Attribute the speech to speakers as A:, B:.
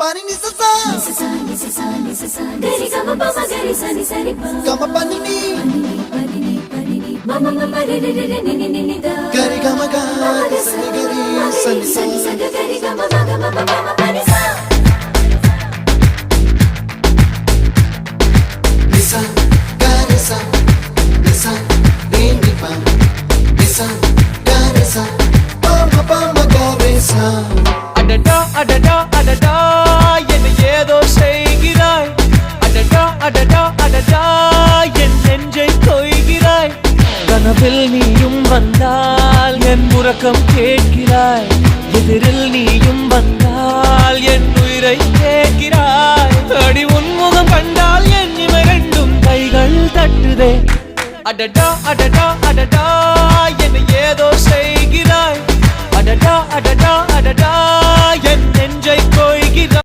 A: Pani ni sa sa gari gama pa ma gari sa ni sa ri pa gama pani ni mama mama re re re ni ni ni da gari gama ga sa ni gari sa ni sa gari gama ma gama mama pani sa nisa gari sa nisa re ni pa nisa gari sa pa ma gari sa
B: அடடா அடடா அடடா என்ன ஏதோ செய்கிறாய் அடடா அடடா அடடா என் நெஞ்சை கொய்கிறாய் கனவில் நீயும் வந்தால் என் உறக்கம் கேட்கிறாய் எதிரில் நீயும் வந்தால் என் உயிரை கேட்கிறாய் அடி உன்முகம் கண்டால் என் இமை ரெண்டும் கைகள் தட்டுதே அடடா அடடா அடடா என்ன ஏதோ செய்கிறாய் அடடா அடடா அடடா என் நெஞ்சை கொய்கிறாய்